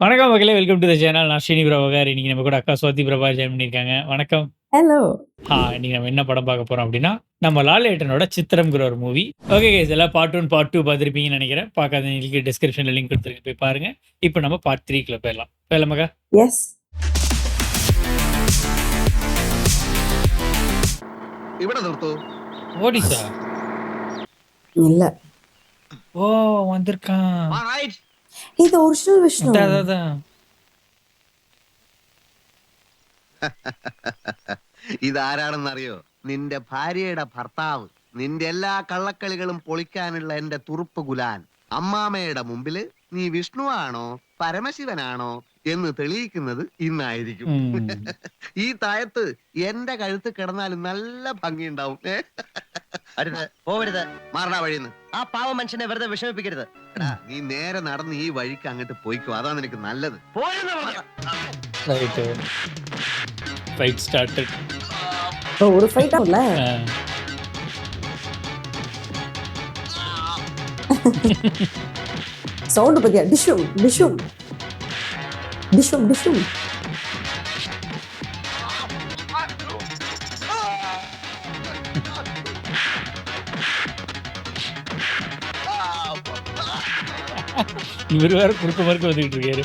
வணக்கம் மக்களே! Welcome to the channel. நான் ஸ்ரீனி பிரபாகர். இன்னைக்கு நம்ம கூட அக்கா சுவாதி பிரபா ஜாயின் பண்ணியிருக்காங்க. வணக்கம். ஹலோ. இன்னைக்கு நம்ம என்ன படம் பார்க்க போறோம் அப்டின்னா, நம்ம லாலேட்டனோட சித்திரம்ங்கிற ஒரு மூவி. ஓகே கைஸ் எல்லாம் பார்ட் 1, பார்ட் 2 பார்த்திருப்பீங்கன்னு நெனைக்கிறேன். பார்க்காதவங்களுக்கு டிஸ்கிரிப்ஷன்ல லிங்க் குடுத்துருக்கேன். போய் பாருங்க. இப்போ நம்ம பார்ட் 3க்குள்ள போயிரலாம். போயிரலாமாக்கா? எஸ். ഇവിടെ നിർത്തൂ. ஓடிஸா? இல்ல. ஓ! வந்திருக்கான். Alright. இது ஒரிஜினல் விஷ்ணு. அதான். ഇതാരാണെന്നറിയോ? നിന്റെ ഭാര്യയുടെ ഭർത്താവ്. നിന്റെ എല്ലാ കള്ളക്കളികളും പൊളിക്കാനുള്ള എന്റെ തുറുപ്പ് ഗുലാൻ. അമ്മാമ്മയുടെ മുമ്പില് നീ വിഷ്ണുവാണോ പരമശിവനാണോ എന്ന് തെളിയിക്കുന്നത് ഇന്നായിരിക്കും. ഈ തായത്ത് എന്റെ കഴുത്ത് കിടന്നാലും നല്ല ഭംഗിയുണ്ടാവും. അരുത്, പോവരുത്, മാറണ വഴിന്ന്. ആ പാവ മനുഷ്യനെ വെറുതെ വിഷമിപ്പിക്കരുത്. എടാ, നീ നേരെ നടന്ന് ഈ വഴിക്ക് അങ്ങോട്ട് പോയിക്കോ, അതാ നിനക്ക് നല്ലത്. ரைட். Fight started. ஒரு ஃபைட் ஆகல. சவுண்ட் பத்தியா? டிஷும் டிஷும் டிஷும் டிஷும். இவர் வேற குறுக்க மறுக்க வந்துட்டு இருக்காரு.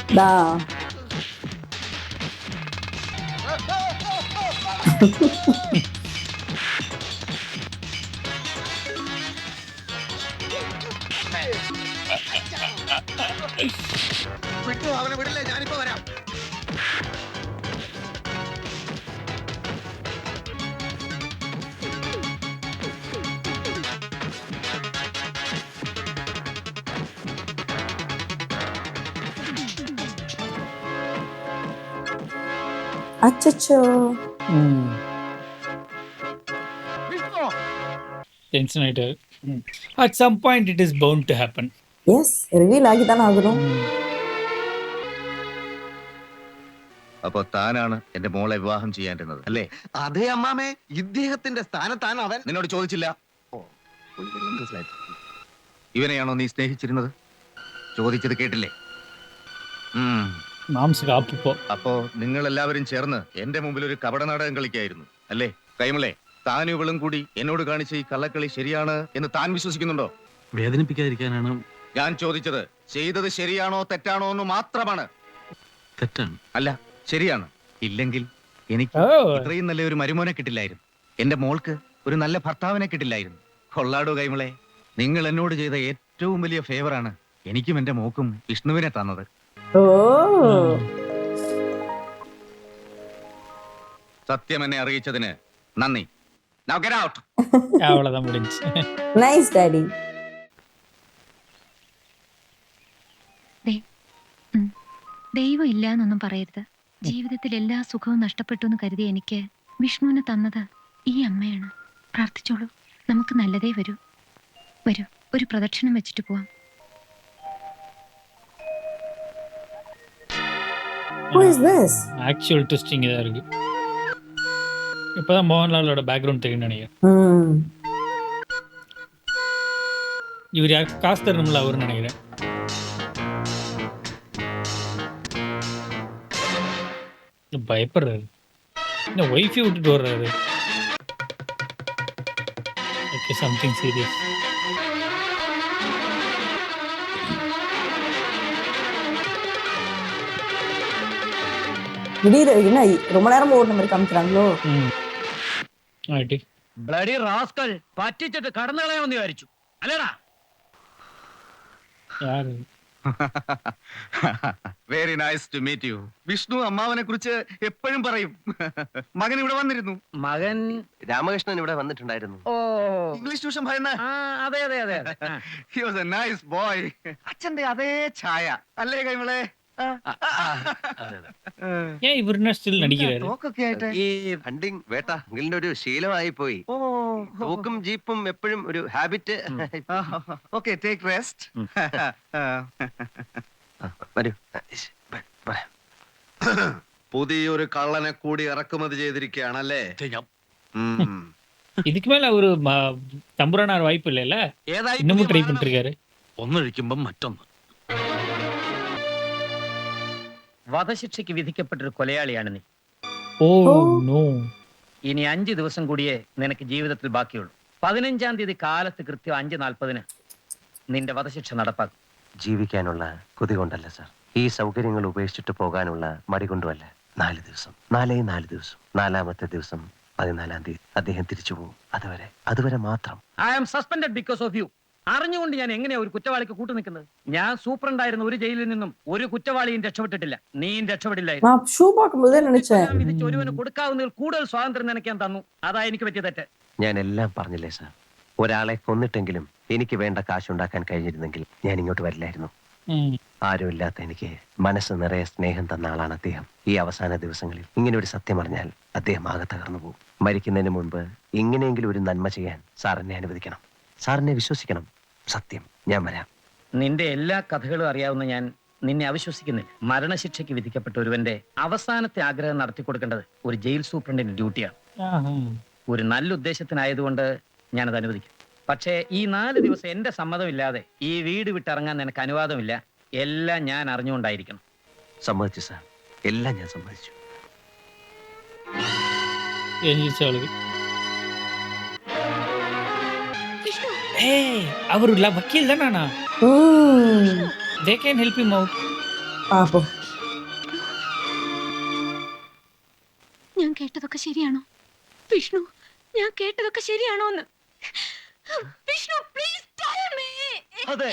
അവനെ വിടില്ലേ, ഞാനിപ്പോ വരാം. அச்சச்சோ. டென்ஷன் ஆயிட்டாரு. At some point it is bound to happen. Yes, reveal ആക്കി തന്നെ ആകണം. അപ്പൊ താനാണ് എന്റെ മോളെ വിവാഹം ചെയ്യാനിരുന്നത് അല്ലേ? അതെ അമ്മാമേ, ഇദ്ദേഹത്തിന്റെ സ്ഥാനത്താണ് അവൻ. നിന്നോട് ചോദിച്ചില്ല. ഇവനെയാണോ നീ സ്നേഹിച്ചിരുന്നത്? ചോദിച്ചത് കേട്ടില്ലേ? മാംസക്ക് ആപ്പിപ്പോ. അപ്പോ നിങ്ങൾ എല്ലാവരും ചേർന്ന് എന്റെ മുമ്പിൽ ഒരു കപട നാടകം കളിക്കായിരുന്നു അല്ലേ? കൈമളെ, താനും ഇവളും കൂടി എന്നോട് കാണിച്ച ഈ കള്ളക്കളി ശരിയാണ് എന്ന് താൻ വിശ്വസിക്കുന്നുണ്ടോ? വേദനിപ്പിക്കാതിരിക്കാനാണ് ഞാൻ ചോദിച്ചത്. ചെയ്തത് ശരിയാണോ തെറ്റാണോ എന്ന് മാത്രമാണ്. തെറ്റാണ്. അല്ല, ശരിയാണ്. ഇല്ലെങ്കിൽ എനിക്ക് ഇത്രയും നല്ല ഒരു മരുമോനെ കിട്ടില്ലായിരുന്നു. എന്റെ മോൾക്ക് ഒരു നല്ല ഭർത്താവിനെ കിട്ടില്ലായിരുന്നു. കൊള്ളാടോ കൈമളെ, നിങ്ങൾ എന്നോട് ചെയ്ത ഏറ്റവും വലിയ ഫേവറാണ് എനിക്കും എന്റെ മോക്കും വിഷ്ണുവിനെ തന്നത്. ഓ, സത്യം എന്നെ അറിയിച്ചതിന് നന്ദി. Now get out. அவ்வளவுதான் முடிஞ்சு. Nice daddy. ദൈവം ഇല്ല എന്നൊന്നും പറയരുത്. ജീവിതത്തിൽ എല്ലാ സുഖവും നഷ്ടപ്പെട്ടു എന്ന് കരുതി എനിക്ക് വിഷ്ണുവിനെ തന്നത് ഈ അമ്മയാണ്. പ്രാർത്ഥിച്ചോളൂ, നമുക്ക് നല്ലതേ വരൂ. വരൂ, ഒരു പ്രദക്ഷിണം വെച്ചിട്ട് പോവാം. Who is this? Actual twisting இதா இருக்கு. இப்பதான் மோகன்லாலோட பேக்ரவுண்ட் தெரியும் நினைக்கிறேன். இவர் யார்? காசு தரணும்ல அவருன்னு நினைக்கிறேன். பயப்படுறாரு. என்ன ஒய்ஃபை விட்டுட்டு வர்றாரு? Okay, something serious. திடீர் என்ன ரொம்ப நேரம் ஓடுன மாதிரி കാണിക്കறாங்களോ? ആയിട്ട് ബ്ലഡി റാസ്കൽ പറ്റിച്ചിട്ട് കടന്നു കളയാമെന്ന് വിചാരിച്ചു അല്ലേടാ? யாரு? Very nice to meet you. Vishnu അമ്മാവനെ കുറിച്ച് എപ്പോഴും പറയും. മകൻ ഇവിടെ വന്നിരുന്നു. മകൻ രാമകൃഷ്ണൻ ഇവിടെ വന്നിട്ടുണ്ടായിരുന്നു. ഓ ഇംഗ്ലീഷ് ട്യൂഷൻ പറയുന്ന ആ, അതെ അതെ അതെ. he was a nice boy. അച്ഛന്റെ അതേ ഛായ അല്ലേ കൈമളെ? ஏன் இவர் என்ன ஸ்டில் நடிக்கிறாரு? തോക്കൊക്കെ ആയിട്ട് ഈ ഹണ്ടിങ് വേട്ട അങ്കിളിന്റെ ഒരു ശീലമായി പോയി. തോക്കും ജീപ്പും എപ്പോഴും ഒരു ഹാബിറ്റ്. Okay, take rest. വരൂ. പുതിയൊരു കള്ളനെ കൂടി ഇറക്കുമതി ചെയ്തിരിക്കുകയാണല്ലേ? இதுக்கு மேல அவரு தம்புரானார் வாய்ப்பு இல்லைல்ல? இன்னமும் ட்ரை பண்ணிட்டு இருக்காரு. ഒന്നൊഴിക്കുമ്പം മറ്റൊന്ന്. വധശിക്ഷയ്ക്ക് വിധിക്കപ്പെട്ടൊരു കൊലയാളിയാണ് നീ. ഓ ഓ. നോ. ഇനി 5 ദിവസം കൂടിയേ നിനക്ക് ജീവിതത്തിൽ ബാക്കിയുള്ളൂ. 15-ാം തീയതി കാലത്ത് കൃത്യം 5:40 നിന്റെ വധശിക്ഷ നടപ്പാക്കും. ജീവിക്കാനുള്ള കൊതി കൊണ്ടല്ല സാർ, ഈ സൗകര്യങ്ങൾ ഉപേക്ഷിച്ചിട്ട് പോകാനുള്ള മടി കൊണ്ടുമല്ല. 4 ദിവസം, 4 ദിവസം, 4-ാമത്തെ ദിവസം 14-ാം തീയതി അദ്ദേഹം തിരിച്ചു പോകും. അതുവരെ മാത്രം. I am suspended because of you. അറിഞ്ഞുകൊണ്ട് ഞാൻ എങ്ങനെയാ ഒരു കുറ്റവാളിക്ക് കൂട്ടു നിൽക്കുന്നത്? ഞാൻ സൂപ്രണ്ടായിരുന്ന ഒരു ജയിലിൽ നിന്നും ഒരു കുറ്റവാളിയും രക്ഷപ്പെട്ടിട്ടില്ല. നീയും രക്ഷപ്പെടില്ലായിരുന്നു. நான் ஷூ பார்க்கும்போதே நினைச்சேன். ഞാൻ വിധിച്ച് ഒരുവന് കൊടുക്കാവുന്നതിൽ കൂടുതൽ സ്വാതന്ത്ര്യം നിനക്ക് ഞാൻ തന്നു. അതാ എനിക്ക് പറ്റിയ തെറ്റ്. ഞാൻ എല്ലാം പറഞ്ഞില്ലേ സാർ, ഒരാളെ കൊന്നിട്ടെങ്കിലും എനിക്ക് വേണ്ട കാശുണ്ടാക്കാൻ കഴിഞ്ഞിരുന്നെങ്കിൽ ഞാൻ ഇങ്ങോട്ട് വരില്ലായിരുന്നു. ആരുമില്ലാത്ത എനിക്ക് മനസ്സ് നിറയെ സ്നേഹം തന്ന ആളാണ് അദ്ദേഹം. ഈ അവസാന ദിവസങ്ങളിൽ ഇങ്ങനെ ഒരു സത്യം അറിഞ്ഞാൽ അദ്ദേഹം ആകെ തകർന്നു പോകും. മരിക്കുന്നതിന് മുൻപ് ഇങ്ങനെയെങ്കിലും ഒരു നന്മ ചെയ്യാൻ സാറിനെ അനുവദിക്കണം. സാറിനെ വിശ്വസിക്കണം. സത്യം, ഞാൻ വരാം. നിന്റെ എല്ലാ കഥകളും അറിയാവുന്ന ഞാൻ നിന്നെ അവിശ്വസിക്കുന്നില്ല. മരണശിക്ഷയ്ക്ക് വിധിക്കപ്പെട്ട ഒരുവന്റെ അവസാനത്തെ ആഗ്രഹം നടത്തി കൊടുക്കേണ്ടത് ഒരു ജയിൽ സൂപ്രണ്ടിന്റെ ഡ്യൂട്ടിയാണ്. ഒരു നല്ല ഉദ്ദേശത്തിനായതുകൊണ്ട് ഞാനത് അനുവദിക്കും. പക്ഷേ ഈ 4 ദിവസം എന്റെ സമ്മതമില്ലാതെ ഈ വീട് വിട്ടിറങ്ങാൻ നിനക്ക് അനുവാദമില്ല. എല്ലാം ഞാൻ അറിഞ്ഞുകൊണ്ടായിരിക്കണം. സമ്മതിച്ചു സാർ, എല്ലാം ഞാൻ സമ്മതിച്ചു. அவரு வக்கீல் தானா? ம். They can help him out. பாப்போம். ഞാൻ കേട്ടതൊക്കെ ശരിയാണോ വിഷ്ണു? ഞാൻ കേട്ടതൊക്കെ ശരിയാണോ എന്ന് വിഷ്ണു പ്ലീസ് ടെൽ മീ. അതെ,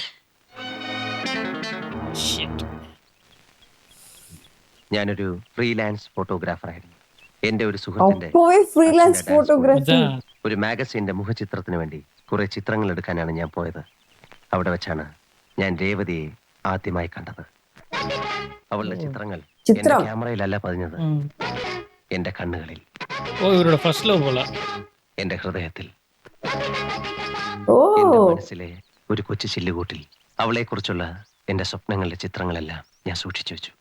Shit. ഞാനൊരു ഫ്രീലാൻസ് ഫോട്ടോഗ്രാഫർ ആയിരുന്നു. എന്റെ ഒരു സുഹൃത്തിന്റെ அப்போவே ஃப்ரீலான்ஸ் போட்டோகிராஃபி. அதான். ഒരു മാഗസീന്റെ മുഖചിത്രത്തിന് വേണ്ടി കുറെ ചിത്രങ്ങൾ എടുക്കാനാണ് ഞാൻ പോയത്. അവിടെ വെച്ചാണ് ഞാൻ രേവതിയെ ആദ്യമായി കണ്ടത്. അവളുടെ ചിത്രങ്ങൾ എന്റെ ചിത്രം. ക്യാമറയിലല്ല പതിഞ്ഞത്, എന്റെ കണ്ണുകളിൽ, ஓ இவரோட ஃபர்ஸ்ட் லவ் போல. എന്റെ ഹൃദയത്തിൽ, ஓ. എന്റെ മനസ്സിലെ ഒരു കൊച്ചു ചില്ലുകൂട്ടിൽ അവളെ കുറിച്ചുള്ള എന്റെ സ്വപ്നങ്ങളുടെ ചിത്രങ്ങളെല്ലാം ഞാൻ സൂക്ഷിച്ചു വെച്ചു.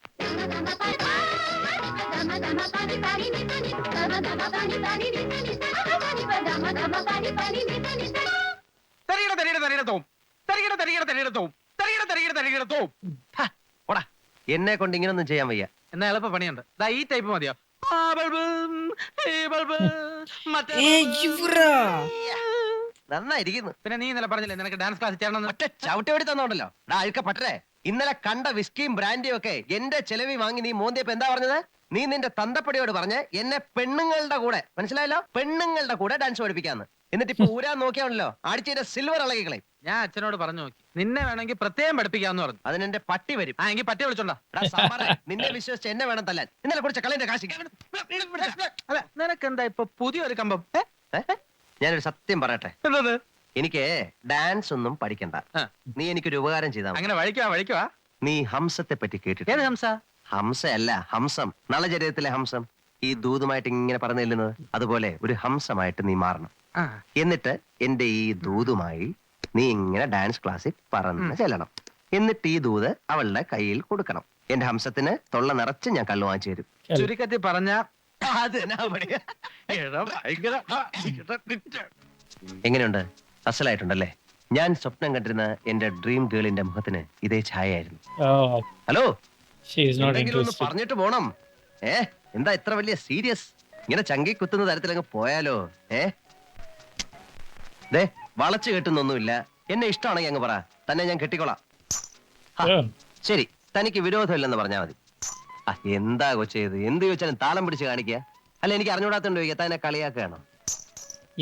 എന്നെ കൊണ്ട് ഇങ്ങനൊന്നും ചെയ്യാൻ വയ്യ. എന്നാ എളുപ്പ പണിയുണ്ട്. ഈ ടൈപ്പ് മതിയോ? നന്നായിരിക്കുന്നു. പിന്നെ നീ ഇന്നലെ പറഞ്ഞില്ലേ നിനക്ക് ഡാൻസ് ക്ലാസ് ചേരണമെന്ന്? ഒറ്റ ചവിട്ടി ഓടി തന്നോണ്ടല്ലോ. അഴുക്ക പറ്റേ, ഇന്നലെ കണ്ട വിസ്കിയും ബ്രാൻഡിയും ഒക്കെ എന്റെ ചെലവി വാങ്ങി നീ മോന്തിയപ്പോ എന്താ പറഞ്ഞത്? നീ നിന്റെ തന്തപ്പടിയോട് പറഞ്ഞ് എന്നെ പെണ്ണുങ്ങളുടെ കൂടെ, മനസ്സിലായല്ലോ, പെണ്ണുങ്ങളുടെ കൂടെ ഡാൻസ് പഠിപ്പിക്കാന്ന്. എന്നിട്ട് ഇപ്പൊ ഊരാൻ നോക്കിയാണല്ലോ അടിച്ചതിന്റെ സിൽവർ ഇളകികളെ. ഞാൻ അച്ഛനോട് പറഞ്ഞു നോക്കി, നിന്നെ വേണമെങ്കിൽ പ്രത്യേകം പഠിപ്പിക്കാന്ന് പറഞ്ഞു. അതിനെന്റെ പട്ടി വരും. ആ എങ്കിൽ പട്ടി വിളിച്ചോണ്ടാ. നിന്നെ വിശ്വസിച്ച് എന്നെ വേണം തല്ലാൻ. ഇന്നലെ കുറിച്ച് കളിന്റെ കാശി. അല്ല നിനക്ക് എന്താ ഇപ്പൊ പുതിയൊരു കമ്പം? ഞാനൊരു സത്യം പറയട്ടെ, എന്തത്? എനിക്ക് ഡാൻസ് ഒന്നും പഠിക്കണ്ട. നീ എനിക്കൊരു ഉപകാരം ചെയ്താ മതി. അങ്ങനെ വഴിക്കുവാ. നീ ഹംസത്തെ പറ്റി ഏത് കേട്ടിട്ടുണ്ട്? ഹംസ? ഹംസയല്ല, ഹംസം, നളചരിതത്തിലെ ഹംസം. ഈ ദൂതുമായിട്ട് ഇങ്ങനെ പറഞ്ഞു ചെല്ലുന്നത്, അതുപോലെ ഒരു ഹംസമായിട്ട് നീ മാറണം. എന്നിട്ട് എന്റെ ഈ ദൂതുമായി നീ ഇങ്ങനെ ഡാൻസ് ക്ലാസ്സിൽ പറന്ന് ചെല്ലണം. എന്നിട്ട് ഈ ദൂത് അവളുടെ കയ്യിൽ കൊടുക്കണം. എന്റെ ഹംസത്തിന് തൊള്ള നിറച്ച് ഞാൻ കള്ളു വാങ്ങിച്ചു തരും. ചുരുക്കത്തിൽ പറഞ്ഞ എങ്ങനെയുണ്ട്? അസലായിട്ടുണ്ടല്ലേ? ഞാൻ സ്വപ്നം കണ്ടിരുന്ന എന്റെ ഡ്രീം ഗേളിന്റെ മുഖത്തിന് ഇതേ ഛായയായിരുന്നു. Oh, hello, she is not എന്തെങ്കിലും ഒന്ന് interested. പറഞ്ഞിട്ട് പോണം. എന്താ ഇത്ര വലിയ സീരിയസ്? ഇങ്ങനെ ചങ്കി കുത്തുന്ന തരത്തിലങ്ങ് പോയാലോ? ദേ, വളച്ചു കെട്ടുന്നൊന്നുമില്ല. എന്നെ ഇഷ്ടമാണെങ്കിൽ അങ്ങ് പറ, തന്നെ ഞാൻ കെട്ടിക്കോളാം. Oh, ശരി, തനിക്ക് വിരോധമില്ലെന്ന് പറഞ്ഞാൽ മതി. എന്താ കൊച്ചേത്? എന്ത് ചോദിച്ചാലും താളം പിടിച്ച് കാണിക്കുക. അല്ല, എനിക്ക് അറിഞ്ഞൂടാത്തോണ്ട് ചോദിക്കുക, തന്നെ കളിയാക്കുകയാണോ?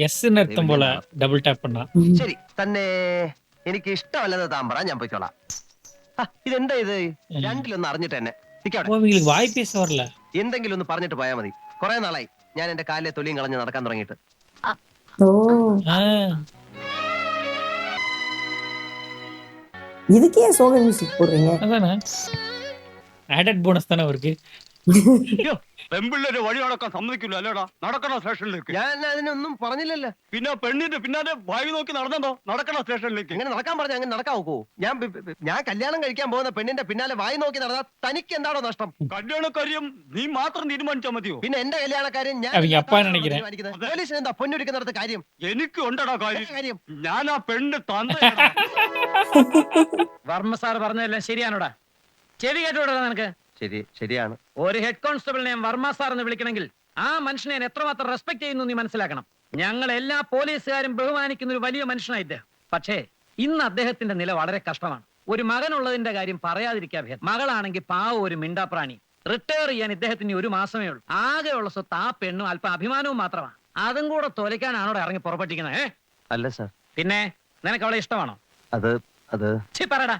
yes ன்னு அர்த்தம் போல டபுள் டாப் பண்ணா. ശരി, തന്നെ എനിക്ക് ഇഷ്ടമല്ലെന്ന് താൻ പറ, ഞാൻ പോയിക്കോളാം. ഇതെന്താ ഇത്? രണ്ടിലൊന്ന് അറിഞ്ഞിട്ട് എന്നെ നിക്കവിടെ. ஓ உங்களுக்கு வாய் பேச வரல. എന്തെങ്കിലും ഒന്ന് പറഞ്ഞിട്ട് പോയാൽ മതി. കുറെ നാളായി ഞാൻ എന്റെ കാലിലെ തൊലിയും കളഞ്ഞ് നടക്കാൻ തുടങ്ങിയിട്ട്. ஓ. இதுக்கு ஏன் சோக மியூசிக் போடுறீங்க? அதானே ആഡഡ് ബോണസ് தானே അവർക്ക്. പെൺപിള്ളേര് വഴി നടക്കാൻ സമ്മതിക്കില്ല അല്ലേടാ? നടക്കണ സ്റ്റേഷനിലേക്ക്. ഞാൻ അതിനൊന്നും പറഞ്ഞില്ലല്ലോ. പിന്നെ പെണ്ണിന്റെ പിന്നാലെ വായി നോക്കി നടന്നോ? നടക്കണ സ്റ്റേഷനിലേക്ക്. എങ്ങനെ നടക്കാൻ പറഞ്ഞ അങ്ങനെ നടക്കാൻ നോക്കൂ? ഞാൻ കല്യാണം കഴിക്കാൻ പോകുന്ന പെണ്ണിന്റെ പിന്നാലെ വായി നോക്കി നടന്നാ തനിക്ക് എന്താണോ നഷ്ടം? കല്യാണക്കാര്യം നീ മാത്രം തീരുമാനിച്ചാ മതിയോ? പിന്നെ എന്റെ കല്യാണക്കാരൻ ഞാൻ அவங்க அப்பா நினைக்கிறேன். പോലീസിന് എന്താ പൊന്നൊരുക്കുന്നിടത്ത് കാര്യം? എനിക്ക് ഉണ്ടടാ കാര്യം. കാര്യം ഞാൻ ആ പെണ്ണ് തന്ന വർമ്മ സാർ പറഞ്ഞതെല്ലാം ശരിയാണോടാ? ചെവി കേട്ടോടാ നിനക്ക്? ശരിയാണ്. ഒരു ഹെഡ് കോൺസ്റ്റബിളിനെ വർമ്മ സാർ എന്ന് വിളിക്കണമെങ്കിൽ ആ മനുഷ്യനെ ഞാൻ എത്രമാത്രം റെസ്പെക്ട് ചെയ്യുന്നു നീ മനസ്സിലാക്കണം. ഞങ്ങൾ എല്ലാ പോലീസുകാരും ബഹുമാനിക്കുന്ന ഒരു വലിയ മനുഷ്യനായി ഇദ്ദേഹം. പക്ഷേ ഇന്ന് അദ്ദേഹത്തിന്റെ നില വളരെ കഷ്ടമാണ്. ഒരു മകനുള്ളതിന്റെ കാര്യം പറയാതിരിക്കാൻ ഭേദം. മകളാണെങ്കിൽ പാവം ഒരു മിണ്ടാപ്രാണി. റിട്ടയർ ചെയ്യാൻ ഇദ്ദേഹത്തിന് 1 മാസമേ ഉള്ളൂ. ആകെയുള്ള സ്വത്ത് ആ പെണ്ണും അല്പം അഭിമാനവും മാത്രമാണ്. അതും കൂടെ തൊലയ്ക്കാനാണോ ഇറങ്ങി പുറപ്പെട്ടിരിക്കുന്നത്? അല്ല സാർ. പിന്നെ നിനക്ക് അവളെ ഇഷ്ടമാണോ? അത് പറടാ.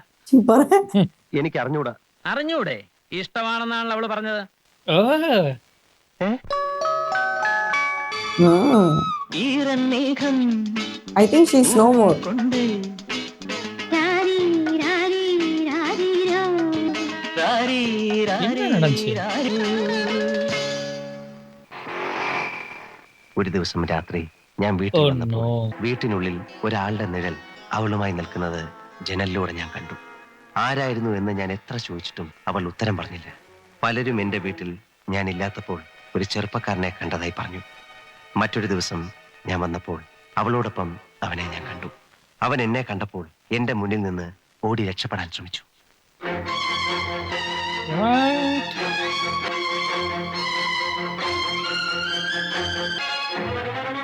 എനിക്ക് അറിഞ്ഞൂടാ. അറിഞ്ഞൂടെ? ഇഷ്ടമാണെന്നാണല്ലോ അവള് പറഞ്ഞത്. ഓ I think she's no more. என்ன நடந்துச்சு? ഒരു ദിവസം രാത്രി ഞാൻ വീട്ടിൽ ഓ വന്നപ്പോൾ നോ. വീട്ടിനുള്ളിൽ ഒരാളുടെ നിഴൽ അവളുമായി നിൽക്കുന്നത് ജനലിലൂടെ ഞാൻ കണ്ടു. ആരായിരുന്നു എന്ന് ഞാൻ എത്ര ചോദിച്ചിട്ടും അവൾ ഉത്തരം പറഞ്ഞില്ല. പലരും എന്റെ വീട്ടിൽ ഞാൻ ഇല്ലാത്തപ്പോൾ ഒരു ചെറുപ്പക്കാരനെ കണ്ടതായി പറഞ്ഞു. മറ്റൊരു ദിവസം ഞാൻ വന്നപ്പോൾ അവളോടൊപ്പം അവനെ ഞാൻ കണ്ടു. അവൻ എന്നെ കണ്ടപ്പോൾ എന്റെ മുന്നിൽ നിന്ന് ഓടി രക്ഷപ്പെടാൻ ശ്രമിച്ചു. What?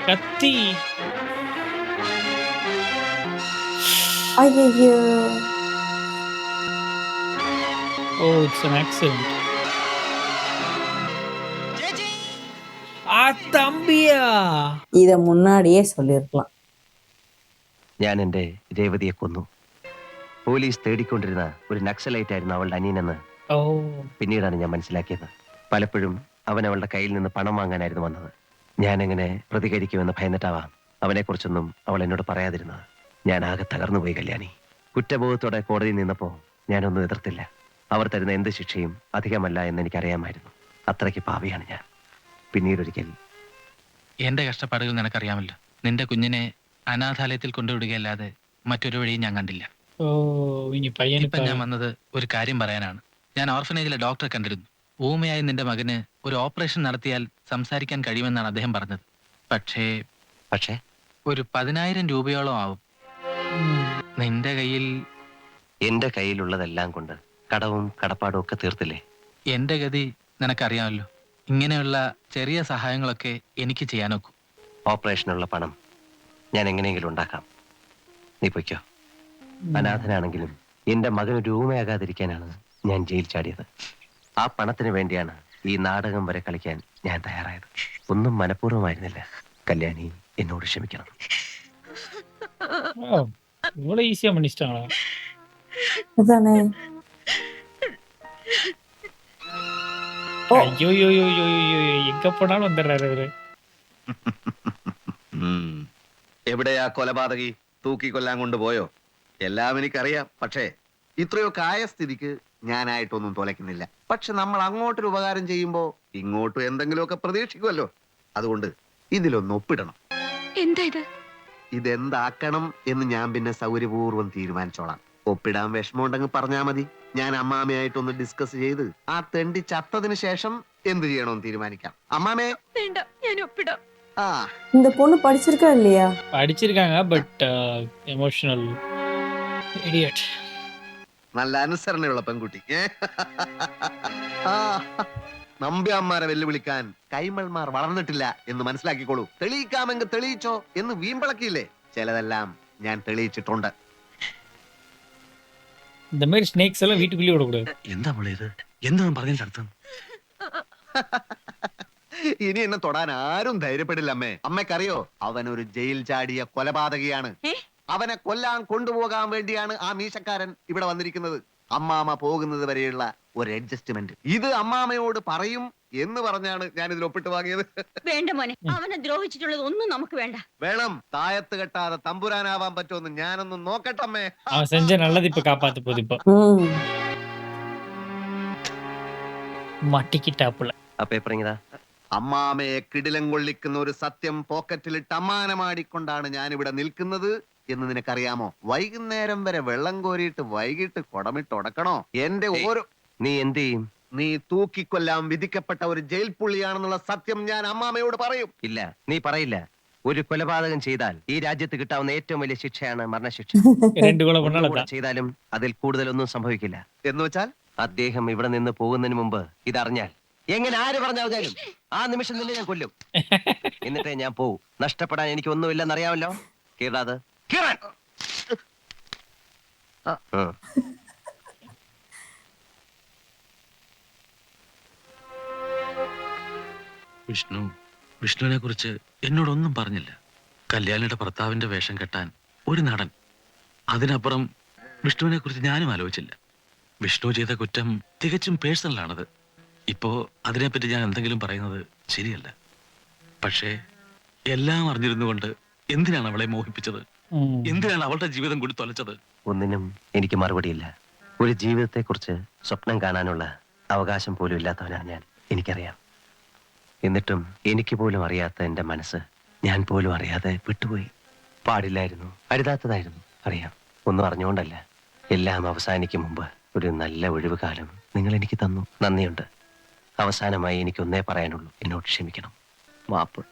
കത്തി. അയ്യോ, ഓ ഇറ്റ്സ് an accident. ആ തമ്പിയാ. இத முன்னாடியே சொல்லிருக்கலாம். ഞാൻ എന്റെ രേവതിയെ കൊന്നു. പോലീസ് തേടിക്കൊണ്ടിരുന്ന ഒരു നക്സലൈറ്റ് ആയിരുന്നു അവളുടെ അനിയനെന്ന് ഓ പിന്നീടാണ് ഞാൻ മനസ്സിലാക്കിയത്. പലപ്പോഴും അവൻ അവളുടെ കയ്യിൽ നിന്ന് പണം വാങ്ങാനായിരുന്നു വന്നത്. ഞാൻ എങ്ങനെ പ്രതികരിക്കുമെന്ന് ഭയന്നിട്ടാവാം അവനെക്കുറിച്ചൊന്നും അവൾ എന്നോട് പറയാതിരുന്നത്. ഞാൻ ആകെ തകർന്നുപോയി കല്യാണി. കുറ്റബോധത്തോടെ കോടതിയിൽ നിന്നപ്പോ ഞാനൊന്നും എതിർത്തില്ല. അവർ തരുന്ന എന്ത് ശിക്ഷയും അധികമല്ല എന്ന് എനിക്കറിയാമായിരുന്നു. അത്രയ്ക്ക് പാപിയാണ് ഞാൻ. പിന്നീടൊരിക്കൽ എന്റെ കഷ്ടപ്പാടുകൾ നിനക്കറിയാമല്ലോ. നിന്റെ കുഞ്ഞിനെ അനാഥാലയത്തിൽ കൊണ്ടുവിടുകയല്ലാതെ മറ്റൊരു വഴിയും ഞാൻ കണ്ടില്ല. ഓ ഇനി പയ്യന് ഇപ്പൊ ഞാൻ വന്നത് ഒരു കാര്യം പറയാനാണ്. ഞാൻ ഓർഫനേജിലെ ഡോക്ടറെ കണ്ടിരുന്നു. ഊമയായ നിന്റെ മകന് ഒരു ഓപ്പറേഷൻ നടത്തിയാൽ സംസാരിക്കാൻ കഴിയുമെന്നാണ് അദ്ദേഹം പറഞ്ഞത്. പക്ഷേ ഒരു 10,000 രൂപയോളം ആവും. നിന്റെ കയ്യിൽ? എന്റെ കയ്യിലുള്ളതെല്ലാം കൊണ്ട് കടവും കടപ്പാടും ഒക്കെ തീർത്തില്ലേ? എന്റെ ഗതി നിനക്കറിയാമല്ലോ. ഇങ്ങനെയുള്ള ചെറിയ സഹായങ്ങളൊക്കെ എനിക്ക് ചെയ്യാനൊക്കും. ഓപ്പറേഷനുള്ള പണം ഞാൻ എങ്ങനെയെങ്കിലും ഉണ്ടാക്കാം. നീ പൊയ്ക്കോ. അനാഥനാണെങ്കിലും എന്റെ മകന് രൂപയാകാതിരിക്കാനാണ് ഞാൻ ജയിൽ ചാടിയത്. ആ പണത്തിന് വേണ്ടിയാണ് ഈ നാടകം വരെ കളിക്കാൻ ഞാൻ തയ്യാറായത്. ഒന്നും മനഃപൂർവ്വമായിരുന്നില്ല. കല്യാണി എന്നോട് ക്ഷമിക്കണം. ஓ இவ்வளவு ஈஸியா பண்ணிச்சிட்டாங்களா? அதானே. ஐயோ யோ யோ யோ யோ எங்க போனாலும் வந்துடுறாரு இவரு. എവിടെയാ കൊലപാതകി? തൂക്കിക്കൊല്ലാൻ കൊണ്ടുപോയോ? എല്ലാം എനിക്കറിയാം. പക്ഷേ ഇത്രയൊക്കെ ആയ സ്ഥിതിക്ക് ഞാനായിട്ടൊന്നും തുലയ്ക്കുന്നില്ല. പക്ഷെ നമ്മൾ അങ്ങോട്ടൊരു ഉപകാരം ചെയ്യുമ്പോ ഇങ്ങോട്ടും എന്തെങ്കിലുമൊക്കെ പ്രതീക്ഷിക്കുമല്ലോ. അതുകൊണ്ട് ഇതിലൊന്ന് ഒപ്പിടണം. എന്താ ഇത്? ഇതെന്താക്കണം എന്ന് ഞാൻ പിന്നെ സൗകര്യപൂർവ്വം തീരുമാനിച്ചോളാം. ഒപ്പിടാൻ വിഷമമുണ്ടെങ്കിൽ പറഞ്ഞാ മതി. ഞാൻ അമ്മാമയായിട്ടൊന്ന് ഡിസ്കസ് ചെയ്ത് ആ തെണ്ടി ചത്തതിന് ശേഷം എന്ത് ചെയ്യണമെന്ന് തീരുമാനിക്കാം. അമ്മാമേ വേണ്ട, ഞാൻ ഒപ്പിടാം. ആ இந்த பொண்ணு படிச்சிருக்கா இல்லையா? படிச்சிருக்காங்க பட் எமோஷனல் இடியட். നല്ല അനുസരണയുള്ള പെൺകുട്ടി. ആ നമ്പ്യാന്മാരെ വെല്ലുവിളിക്കാൻ കൈമൾമാർ വളർന്നിട്ടില്ല എന്ന് മനസ്സിലാക്കിക്കോളൂ. തെളിയിക്കാമെങ്കിൽ തെളിയിച്ചോ എന്ന് വീമ്പളക്കിയില്ലേ? ചിലതെല്ലാം ഞാൻ തെളിയിച്ചിട്ടുണ്ട്. இந்த மாதிரி ஸ்னேக்ஸ் எல்லாம் வீட்டுக்குள்ளேயே விடக்கூடாது. എന്താ മോളെ ഇത്? എന്താ പറഞ്ഞതിന്റെ അർത്ഥം? ഇനി എന്നെ തൊടാൻ ആരും ധൈര്യപ്പെടില്ല അമ്മേ. അമ്മയ്ക്കറിയോ, അവൻ ഒരു ജയിൽ ചാടിയ കൊലപാതകിയാണ്. അവനെ കൊല്ലാൻ കൊണ്ടുപോകാൻ വേണ്ടിയാണ് ആ മീശക്കാരൻ ഇവിടെ വന്നിരിക്കുന്നത്. അമ്മാമ പോകുന്നത് വരെയുള്ള ഒരു അഡ്ജസ്റ്റ്മെന്റ്. ഇത് അമ്മാമയോട് പറയും എന്ന് പറഞ്ഞാണ് ഞാൻ ഇതിൽ ഒപ്പിട്ട് വാങ്ങിയത്. വേണ്ട മോനെ, അവനെ ദ്രോഹിച്ചിട്ടുള്ളത് ഒന്നും നമുക്ക് വേണ്ട. വേണം. തായത്ത് കെട്ടാതെ തമ്പുരാനാവാൻ പറ്റുമെന്ന് ഞാനൊന്ന് നോക്കട്ടമ്മേ. அவன் செஞ்ச நல்லது இப்ப காப்பாத்து போகுது. இப்போ മട്ടിക്കിട്ടാപ്പുള്ള ആ പേപ്പർ ഇങ്ങതാ. അമ്മാമയെ കിടിലം കൊള്ളിക്കുന്ന ഒരു സത്യം പോക്കറ്റിലിട്ട് അമ്മാനമാടിക്കൊണ്ടാണ് ഞാൻ ഇവിടെ നിൽക്കുന്നത് എന്ന് നിനക്കറിയാമോ? വൈകുന്നേരം വരെ വെള്ളം കോരിയിട്ട് വൈകിട്ട് കുടമിട്ട് ഉടക്കണോ? എന്റെ ഓരോ നീ എന്ത് ചെയ്യും? നീ തൂക്കിക്കൊല്ലാൻ വിധിക്കപ്പെട്ട ഒരു ജയിൽ പുള്ളിയാണെന്നുള്ള സത്യം ഞാൻ അമ്മാമയോട് പറയും. ഇല്ല, നീ പറയില്ല. ഒരു കൊലപാതകം ചെയ്താൽ ഈ രാജ്യത്ത് കിട്ടാവുന്ന ഏറ്റവും വലിയ ശിക്ഷയാണ് മരണശിക്ഷ. രണ്ട് കൊല பண்ணாலதான் ചെയ്താലും അതിൽ കൂടുതലൊന്നും സംഭവിക്കില്ല. എന്ന് വെച്ചാൽ അദ്ദേഹം ഇവിടെ നിന്ന് പോകുന്നതിന് മുമ്പ് ഇതറിഞ്ഞാൽ എങ്ങനെ ആര് പറഞ്ഞാലും ആ നിമിഷം തന്നെ ഞാൻ കൊല്ലും. എന്നിട്ടേ ഞാൻ പോവും. നഷ്ടപ്പെടാൻ എനിക്ക് ഒന്നുമില്ലെന്നറിയാമല്ലോ. കീറാത് കീറാൻ. വിഷ്ണുവിനെ കുറിച്ച് എന്നോടൊന്നും പറഞ്ഞില്ല. കല്യാണിയുടെ ഭർത്താവിന്റെ വേഷം കെട്ടാൻ ഒരു നടൻ. അതിനപ്പുറം വിഷ്ണുവിനെ കുറിച്ച് ഞാനും ആലോചിച്ചില്ല. വിഷ്ണു ചെയ്ത കുറ്റം തികച്ചും പേഴ്സണലാണത്. ഇപ്പോ അതിനെപ്പറ്റി ഞാൻ എന്തെങ്കിലും പറയുന്നത് ശരിയല്ല. പക്ഷേ എല്ലാം അറിഞ്ഞിരുന്നുകൊണ്ട് എന്തിനാണ് അവളെ മോഹിപ്പിച്ചത്? എന്തിനാണ് അവളുടെ ജീവിതം കൂടി തൊലച്ചത്? ഒന്നിനും എനിക്ക് മറുപടിയില്ല. ഒരു ജീവിതത്തെക്കുറിച്ച് സ്വപ്നം കാണാനുള്ള അവകാശം പോലും ഇല്ലാത്തവനാണ് ഞാൻ. എനിക്കറിയാം. എന്നിട്ടും എനിക്ക് പോലും അറിയാത്ത എൻ്റെ മനസ്സ് ഞാൻ പോലും അറിയാതെ വിട്ടുപോയി. പാടില്ലായിരുന്നു, അരുതാത്തതായിരുന്നു, അറിയാം. ഒന്നും അറിഞ്ഞുകൊണ്ടല്ല. എല്ലാം അവസാനിക്കും മുമ്പ് ഒരു നല്ല ഒഴിവ് കാലം നിങ്ങൾ എനിക്ക് തന്നു. നന്ദിയുണ്ട്. അവസാനമായി എനിക്കൊന്നേ പറയാനുള്ളൂ. എന്നോട് ക്ഷമിക്കണം. മാപ്പ്.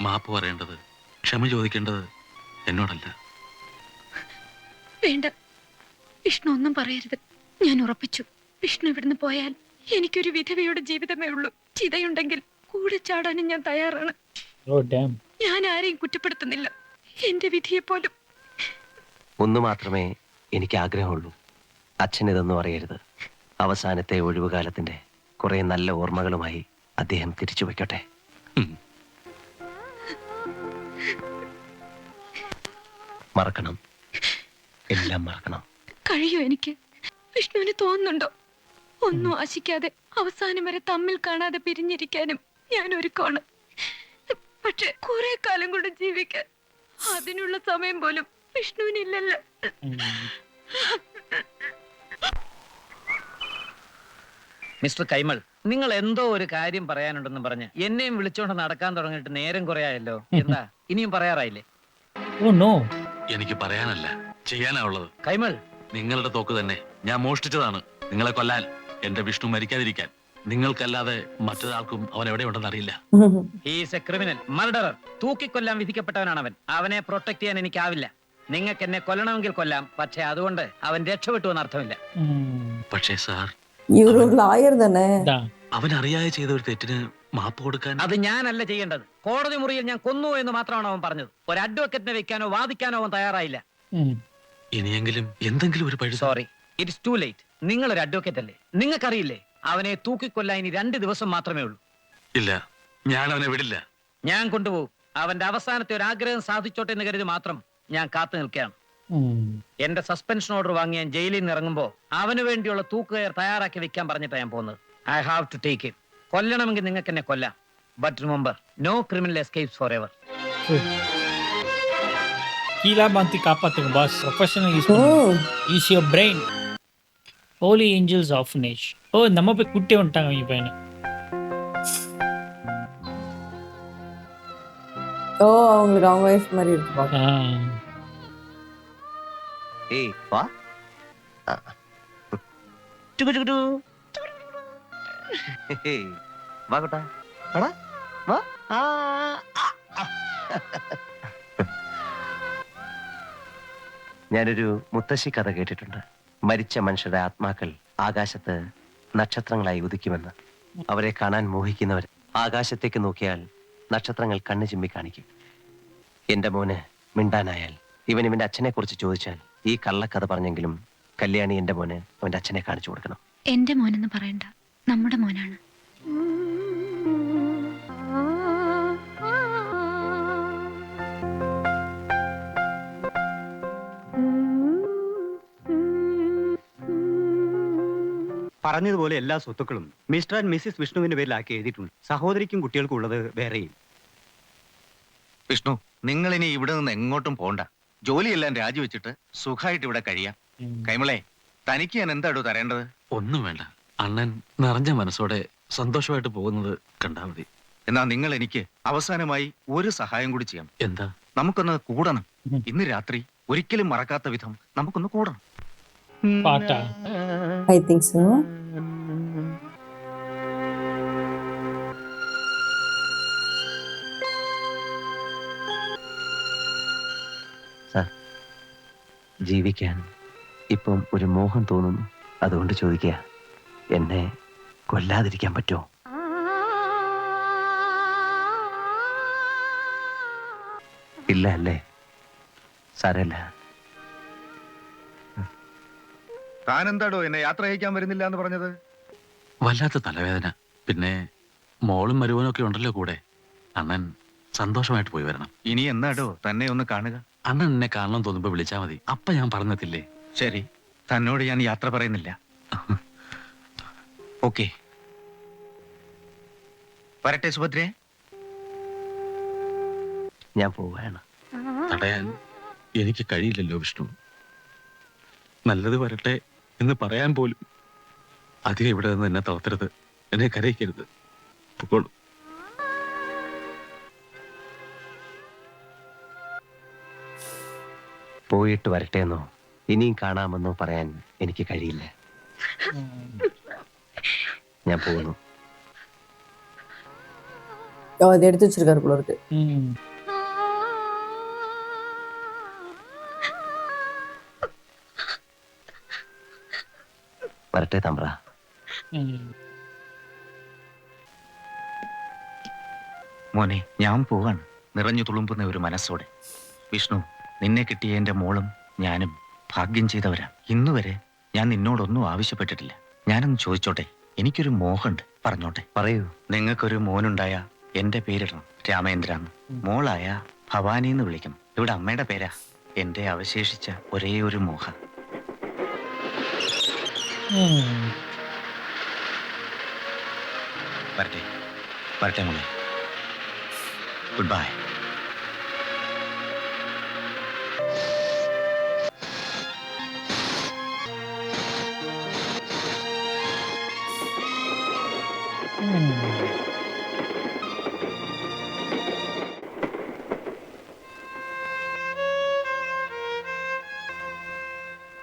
മാപ്പ് പറയേണ്ടത്, ക്ഷമ ചോദിക്കേണ്ടത് എന്നോടല്ല. വേണ്ട, വിഷ്ണു ഒന്നും പറയരുത്. ഞാൻ ഉറപ്പിച്ചു, വിഷ്ണു ഇവിടുന്ന് പോയാൽ എനിക്കൊരു വിധവയുടെ ജീവിതമേ ഉള്ളൂ. ചിതയുണ്ടെങ്കിൽ കൂടെ ചാടാനും ഞാൻ തയ്യാറാണ്. ഞാൻ ആരെയും കുറ്റപ്പെടുത്തുന്നില്ല, എന്റെ വിധിയെ പോലും. ഒന്നു മാത്രമേ എനിക്ക് ആഗ്രഹമുള്ളൂ. അച്ഛൻ ഇതൊന്നും അറിയരുത്. അവസാനത്തെ ഒഴിവുകാലത്തിന്റെ കുറെ നല്ല ഓർമ്മകളുമായി അദ്ദേഹം തിരിച്ചു വയ്ക്കട്ടെ. മറക്കണം, എല്ലാം മറക്കണം. കഴിയോ എനിക്ക്? വിഷ്ണുവിന് തോന്നുന്നുണ്ടോ? ഒന്നും ആശിക്കാതെ അവസാനം വരെ തമ്മിൽ കാണാതെ പിരിഞ്ഞിരിക്കാനും ഞാൻ ഒരുക്കമാണ്. പക്ഷെ കുറെ കാലം കൊണ്ട് ജീവിക്കാൻ അതിനുള്ള സമയം പോലും വിഷ്ണുവിനില്ലല്ലോ. മിസ്റ്റർ കൈമൾ, നിങ്ങൾ എന്തോ ഒരു കാര്യം പറയാനുണ്ടെന്ന് പറഞ്ഞ് എന്നെയും വിളിച്ചോണ്ട് നടക്കാൻ തുടങ്ങിയിട്ട് നേരം കുറെ ആയല്ലോ. എന്താ ഇനിയും പറയാറായില്ലേ? എനിക്ക് പറയാനല്ല, ചെയ്യാനാ ഉള്ളത്. കൈമൾ, നിങ്ങളുടെ തോക്ക് തന്നെ ഞാൻ മോഷ്ടിച്ചതാണ്. നിങ്ങളെ കൊല്ലാൻ, എന്റെ വിഷ്ണു മരിക്കാതിരിക്കാൻ. നിങ്ങൾക്കല്ലാതെ മറ്റൊരാൾക്കും അവൻ എവിടെയുണ്ടെന്ന് അറിയില്ല. He's a criminal, murderer. തൂക്കിക്കൊല്ലാൻ വിധിക്കപ്പെട്ടവനാണ് അവൻ. അവനെ പ്രൊട്ടക്ട് ചെയ്യാൻ എനിക്കാവില്ല. നിങ്ങൾക്ക് എന്നെ കൊല്ലണമെങ്കിൽ കൊല്ലാം, പക്ഷെ അതുകൊണ്ട് അവൻ രക്ഷപ്പെട്ടു എന്ന് അർത്ഥമില്ല. പക്ഷേ സാർ, ലായർ തന്നെ. അവൻ അറിയാതെ ചെയ്ത ഒരു തെറ്റിന് മാപ്പ് കൊടുക്കാൻ അത് ഞാനല്ല ചെയ്യേണ്ടത്. കോടതി മുറിയിൽ ഞാൻ കൊന്നു എന്ന് മാത്രമാണ് അവൻ പറഞ്ഞത്. ഒരു അഡ്വക്കറ്റിനെ വെക്കാനോ വാദിക്കാനോ അവൻ തയ്യാറായില്ല. ഇനിയെങ്കിലും എന്തെങ്കിലും ഒരു പഴി. Sorry, it's to late. നിങ്ങൾ ഒരു അഡ്വക്കേറ്റ് അല്ലേ? നിങ്ങൾക്കറിയില്ലേ അവനെ തൂക്കിക്കൊല്ലാൻ ഇനി 2 ദിവസം മാത്രമേ ഉള്ളൂ. ഇല്ല, ഞാൻ അവനെ വിടില്ല. ഞാൻ കൊണ്ടുപോകും. അവന്റെ അവസാനത്തെ ഒരു ആഗ്രഹം സാധിച്ചോട്ടെ എന്ന് കരുതി മാത്രം ഞാൻ കാത്തു നിൽക്കുകയാണ്. എന്റെ സസ്പെൻഷൻ ഓർഡർ വാങ്ങി ഞാൻ ജയിലിൽ നിന്ന് ഇറങ്ങുമ്പോ അവന് വേണ്ടിയുള്ള തൂക്കുകയർ തയ്യാറാക്കി വെക്കാൻ പറഞ്ഞിട്ടാണ് ഞാൻ പോകുന്നത്. I have to take it. കൊല്ലണമെങ്കിൽ നിങ്ങൾക്ക് എന്നെ കൊല്ലാം. But remember, no criminal escapes forever. கீழா மாத்தி காப்பாத்துங்க boss. Professional use your brain. Holy angels orphanage. ஓ, நம்ம போய் குட்டி வந்துட்டாங்க அவங்க பையனை. ஓ, அவங்களுக்கு அவங்க வயசு மாதிரி இருக்கு பாக்க. ஏய் வா. டுகு டுகு டு. ஏய் வா கோட்டா. வாடா. வா. ഞാനൊരു മുത്തശ്ശി കഥ കേട്ടിട്ടുണ്ട്. മരിച്ച മനുഷ്യരുടെ ആത്മാക്കൾ ആകാശത്ത് നക്ഷത്രങ്ങളായി ഉദിക്കുമെന്ന്. അവരെ കാണാൻ മോഹിക്കുന്നവർ ആകാശത്തേക്ക് നോക്കിയാൽ നക്ഷത്രങ്ങൾ കണ്ണു ചിമ്മി കാണിക്കും. എന്റെ മോന് മിണ്ടാനായാൽ ഇവൻ ഇവന്റെ അച്ഛനെ കുറിച്ച് ചോദിച്ചാൽ ഈ കള്ളക്കഥ പറഞ്ഞെങ്കിലും കല്യാണി എന്റെ മോന് അവന്റെ അച്ഛനെ കാണിച്ചു കൊടുക്കണം. എന്റെ മോനെന്ന് പറയണ്ട, നമ്മുടെ മോനാണ്. പറഞ്ഞതുപോലെ എല്ലാ സ്വത്തുക്കളും മിസ്റ്റർ ആൻഡ് മിസ്സിസ് വിഷ്ണുവിന്റെ പേരിലാക്കി എഴുതിയിട്ടുണ്ട്. സഹോദരിക്കും കുട്ടികൾക്കും ഉള്ളത് വേറെയും. വിഷ്ണു, നിങ്ങൾ ഇനി ഇവിടെ നിന്ന് എങ്ങോട്ടും പോണ്ട. ജോലിയെല്ലാം രാജിവെച്ചിട്ട് സുഖമായിട്ട് ഇവിടെ കഴിയാം. കൈമളെ, തനിക്ക് ഞാൻ എന്താടോ തരേണ്ടത്? ഒന്നും വേണ്ട. അണ്ണൻ നിറഞ്ഞ മനസ്സോടെ സന്തോഷമായിട്ട് പോകുന്നത് കണ്ടാ മതി. എന്നാ നിങ്ങൾ എനിക്ക് അവസാനമായി ഒരു സഹായം കൂടി ചെയ്യാം. എന്താ? നമുക്കൊന്ന് കൂടണം. ഇന്ന് രാത്രി ഒരിക്കലും മറക്കാത്ത വിധം നമുക്കൊന്ന് കൂടണം. പാട്ടാ? I think so. ജീവിക്കാൻ ഇപ്പം ഒരു മോഹം തോന്നുന്നു. അതുകൊണ്ട് ചോദിക്കുക. എന്നെ കൊല്ലാതിരിക്കാൻ പറ്റുമോ? ഇല്ല അല്ലേ? സാരല്ല. താനെന്താടോ എന്നെ യാത്ര അയക്കാൻ വരുന്നില്ല എന്ന് പറഞ്ഞത്? വല്ലാത്ത തലവേദന. പിന്നെ മോളും മരുവനും ഒക്കെ ഉണ്ടല്ലോ കൂടെ. അണ്ണൻ സന്തോഷമായിട്ട് പോയി വരണം. ഇനി എന്നാടോ തന്നെ ഒന്ന് കാണുക? അണ്ണൻ എന്നെ കാണണം തോന്നുമ്പോ വിളിച്ചാൽ മതി. അപ്പ ഞാൻ പറഞ്ഞെത്തില്ലേ. ശരി, തന്നോട് ഞാൻ യാത്ര പറയുന്നില്ല. ഓക്കെ, വരട്ടെ സുഭദ്രേ. ഞാൻ പോവുകയാണ്. തടയാൻ എനിക്ക് കഴിയില്ലല്ലോ വിഷ്ണു. നല്ലത് വരട്ടെ എന്ന് പറയാൻ പോലും അധികം ഇവിടെ നിന്ന് എന്നെ തളർത്തരുത്, എന്നെ കരയിക്കരുത്. പൊക്കോളൂ. പോയിട്ട് വരട്ടെ എന്നോ ഇനിയും കാണാമെന്നോ പറയാൻ എനിക്ക് കഴിയില്ല. ഞാൻ പോകുന്നു. அதை எடுத்து வச்சிருக்காரு போல இருக்கு. വരട്ടെ തമ്പ്ര. മോനെ, ഞാൻ പോവാണ് നിറഞ്ഞു തുളുമ്പുന്ന ഒരു മനസ്സോടെ. വിഷ്ണു, നിന്നെ കിട്ടിയ എന്റെ മോളും ഞാനും ഭാഗ്യം ചെയ്തവരാ. ഇന്നുവരെ ഞാൻ നിന്നോടൊന്നും ആവശ്യപ്പെട്ടിട്ടില്ല. ഞാനൊന്ന് ചോദിച്ചോട്ടെ? എനിക്കൊരു മോഹമുണ്ട്, പറഞ്ഞോട്ടെ? പറയൂ. നിങ്ങൾക്കൊരു മോനുണ്ടായ എന്റെ പേരിടണം രാമേന്ദ്ര. മോളായ ഭവാനി എന്ന് വിളിക്കണം. ഇവിടെ അമ്മയുടെ പേരാ. എന്റെ അവശേഷിച്ച ഒരേ ഒരു മോഹം. വരട്ടെ, വരട്ടെ മോളെ. Good bye.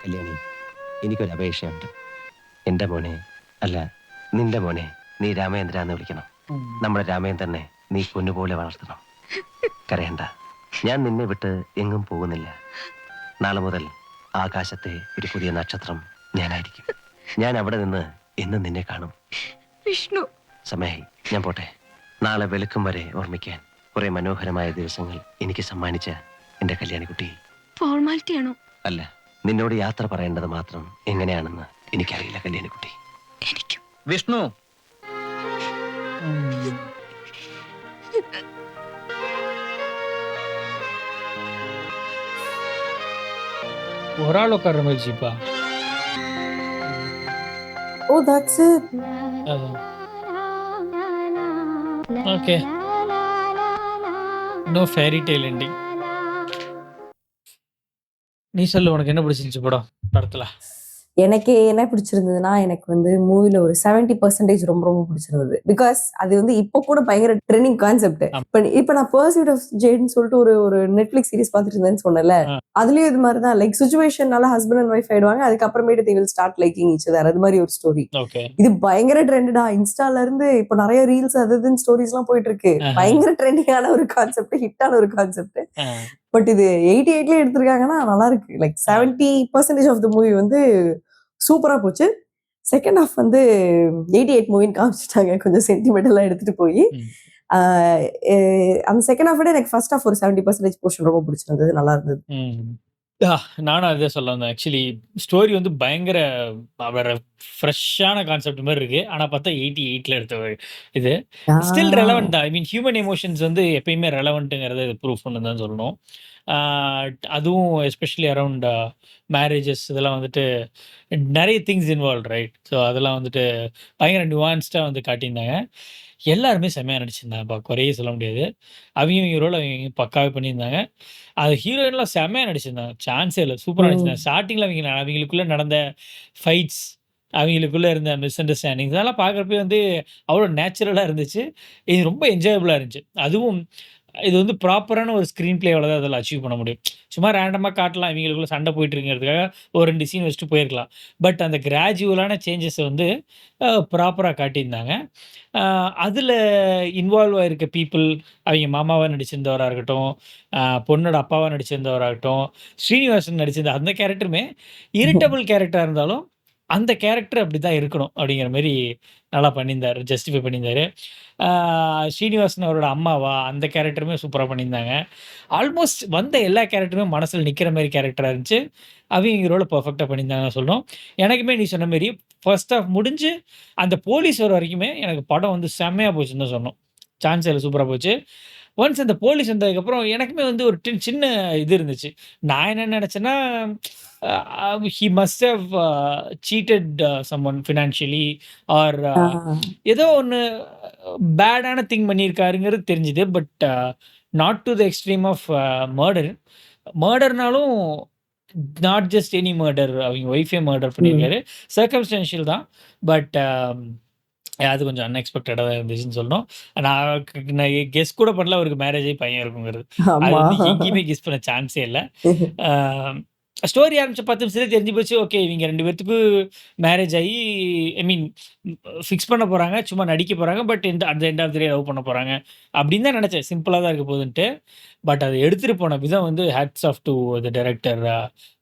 കല്യാണി, എനിക്കൊരു അപേക്ഷയുണ്ട്. എൻ്റെ മോനെ, അല്ല നിന്റെ മോനെ നീ രാമേന്ദ്ര എന്ന് വിളിക്കണം. നമ്മുടെ രാമേന്ദ്രനെ നീ പൊന്നുപോലെ വളർത്തണം. കരയണ്ട, ഞാൻ നിന്നെ വിട്ട് എങ്ങും പോകുന്നില്ല. നാളെ മുതൽ ആകാശത്തെ ഒരു പുതിയ നക്ഷത്രം ഞാനായിരിക്കും. ഞാൻ അവിടെ നിന്ന് എന്നും നിന്നെ കാണും. വിഷ്ണു, സമയായി, ഞാൻ പോട്ടെ. നാളെ വെളുക്കും വരെ ഓർമ്മിക്കാൻ കുറെ മനോഹരമായ ദിവസങ്ങൾ എനിക്ക് സമ്മാനിച്ച എൻ്റെ കല്യാണിക്കുട്ടി. ഫോർമാലിറ്റി ആണോ? അല്ല, നിന്നോട് യാത്ര പറയേണ്ടത് മാത്രം എങ്ങനെയാണെന്ന് എനിക്കറിയില്ല കല്യാണിക്കുട്ടി. എനിക്കും. വിഷ്ണു, ஒராள் உட்கார்ற மாதிரி ஜீப்பா. Oh, that's it. Okay. No fairy tale ending. நீ சொல்லு, உனக்கு என்ன பிடிச்சிருந்துச்சு படத்துல? எனக்கு என்ன பிடிச்சிருந்ததுன்னா, எனக்கு வந்து மூவில ஒரு 70% ரொம்ப ரொம்ப பிடிச்சிருந்தது. பிகாஸ் அது வந்து இப்போ கூட பயங்கர ட்ரெண்டிங் கான்செப்ட். இப்ப நான் பர்சூட் ஆஃப் ஜேட்னு சொல்லிட்டு ஒரு நெட்ஃபிளிக்ஸ் சீரிஸ் பார்த்துட்டு இருந்தேன்னு சொன்னேன்ல, அதுலயும் இது மாதிரி தான். லைக் சிச்சுவேஷனால ஹஸ்பண்ட் அண்ட் ஒய்ஃப் ஆயிடுவாங்க, அதுக்கப்புறமேட்டு they will start liking each other. அது மாதிரி ஒரு ஸ்டோரி. ஓகே. இது பயங்கர ட்ரெண்டடா. இன்ஸ்டால இருந்து இப்போ நிறைய ரீல்ஸ் அது இதுன்னு ஸ்டோரிஸ் எல்லாம் போயிட்டு இருக்கு. பயங்கர ட்ரெண்டிங்கான ஒரு கான்செப்ட், ஹிட்டான ஒரு கான்செப்ட். பட் இது 88ல எடுத்திருக்காங்கன்னா நல்லா இருக்கு. லைக் 70% ஆஃப் த மூவி வந்து சூப்பரா போச்சு. செகண்ட் ஹாஃப் வந்து 88 மூவின்னு காமிச்சிட்டாங்க, கொஞ்சம் சென்டிமெண்டலா எடுத்துட்டு போய். அந்த செகண்ட் ஹாஃப் விட எனக்கு ஃபர்ஸ்ட் ஹாஃப் ஒரு 70% போர்ஷன் ரொம்ப பிடிச்சிருந்தது, நல்லா இருந்தது. நானும் அதே சொல்ல வந்தேன். ஆக்சுவலி ஸ்டோரி வந்து பயங்கர வேற ஃப்ரெஷ்ஷான கான்செப்ட் மாதிரி இருக்கு. ஆனா பார்த்தா 88ல எடுத்த இது ஸ்டில் ரெலவெண்ட் தான். ஐ மீன் ஹியூமன் எமோஷன்ஸ் வந்து எப்பயுமே ரெலவெண்ட்டுங்கிறத ப்ரூஃப் பண்ணு தான் சொல்லணும். அதுவும் எஸ்பெஷலி அரவுண்ட் மேரேஜஸ் இதெல்லாம் வந்துட்டு நிறைய திங்ஸ் இன்வால்வ், ரைட்? ஸோ அதெல்லாம் வந்துட்டு பயங்கர நியூவான்ஸ்டாக வந்து காட்டியிருந்தாங்க. எல்லாருமே செம்மையாக நடிச்சிருந்தாங்கப்பா, குறையே சொல்ல முடியாது. அவங்க ரோல் அவங்க பக்காவே பண்ணியிருந்தாங்க. அது ஹீரோயின்லாம் செம்மையாக நடிச்சிருந்தாங்க, சான்ஸே இல்லை, சூப்பராக நடிச்சிருந்தாங்க. ஸ்டார்டிங்கில் அவங்களுக்குள்ளே நடந்த ஃபைட்ஸ், அவங்களுக்குள்ளே இருந்த மிஸ் அண்டர்ஸ்டாண்டிங்ஸ் அதெல்லாம் பார்க்குறப்ப வந்து அவ்வளோ நேச்சுரலாக இருந்துச்சு. இது ரொம்ப என்ஜாயபுளாக இருந்துச்சு. அதுவும் இது வந்து ப்ராப்பரான ஒரு ஸ்க்ரீன் பிளேவில் தான் அதில் அச்சீவ் பண்ண முடியும். சும்மா ரேண்டமாக காட்டலாம், இவங்களுக்குள்ள சண்டை போயிட்டு இருக்கிறதுக்காக ஒரு 2 சீன் வச்சுட்டு போயிருக்கலாம். பட் அந்த கிராஜுவலான சேஞ்சஸை வந்து ப்ராப்பராக காட்டியிருந்தாங்க. அதில் இன்வால்வ் ஆகிருக்க பீப்புள், அவங்க மாமாவாக நடிச்சிருந்தவராக இருக்கட்டும், பொண்ணோட அப்பாவாக நடிச்சிருந்தவராகட்டும், ஸ்ரீனிவாசன் நடிச்சிருந்த அந்த கேரக்டருமே இரிட்டபிள் கேரக்டராக இருந்தாலும் அந்த கேரக்டர் அப்படிதான் இருக்கணும் அப்படிங்கிற மாரி நல்லா பண்ணியிருந்தாரு. ஜஸ்டிஃபை பண்ணியிருந்தாரு. ஸ்ரீனிவாசன் அவரோட அம்மாவா, அந்த கேரக்டருமே சூப்பரா பண்ணியிருந்தாங்க. ஆல்மோஸ்ட் வந்த எல்லா கேரக்டருமே மனசுல நிக்கிற மாரி கேரக்டரா இருந்துச்சு. அவங்க ரோல பெர்ஃபெக்ட்டா பண்ணியிருந்தாங்கன்னு சொல்லணும். எனக்குமே நீ சொன்ன மாரி ஃபர்ஸ்ட் ஹாஃப் முடிஞ்சு அந்த போலீஸ் வர வரைக்குமே எனக்கு படம் வந்து செம்மையா போச்சுன்னு தான் சொல்லணும். சான்ஸே இல்ல, சூப்பரா போச்சு. ஒன்ஸ் அந்த போலீஸ் வந்ததுக்கப்புறம் எனக்குமே வந்து ஒரு சின்ன இது இருந்துச்சு. நான் என்ன நெனச்சேன்னா, he must have cheated someone financially or uh. ஏதோ ஒண்ணு பேடான திங் பண்ணியிருக்காருங்கிறது தெரிஞ்சுது. But not to the extreme of murder. மர்டர்னாலும் நாட் ஜஸ்ட் எனி மர்டர். அவங்க ஒய்ஃபே மர்டர் ம். பண்ணியிருக்காரு. சர்கம்ஸ்டான்ஷியல் தான். பட் அது கொஞ்சம் அன்எக்ஸ்பெக்டடா தான் இருந்துச்சுன்னு சொல்லணும். நான் கெஸ் கூட பண்ணல அவருக்கு மேரேஜ் ஆகி பையன் இருக்குங்கிறது. அது ஆமா. வந்து எங்கேயுமே கெஸ் பண்ண சான்ஸே இல்ல. ஸ்டோரி ஆரம்பிச்ச 10 நிமிஷத்திலே தெரிஞ்சு போச்சு. ஓகே, இவங்க 2 பேத்துக்கு மேரேஜ் ஆகி ஐ மீன் ஃபிக்ஸ் பண்ண போறாங்க. சும்மா நடிக்க போறாங்க. But at the end of the day love பண்ண போறாங்க. அப்படின்னு தான் நெனச்சேன். சிம்பிளா தான் இருக்க போகுதுன்ட்டு. பட் அத எடுத்துட்டு போன விதம் வந்து hats off to the director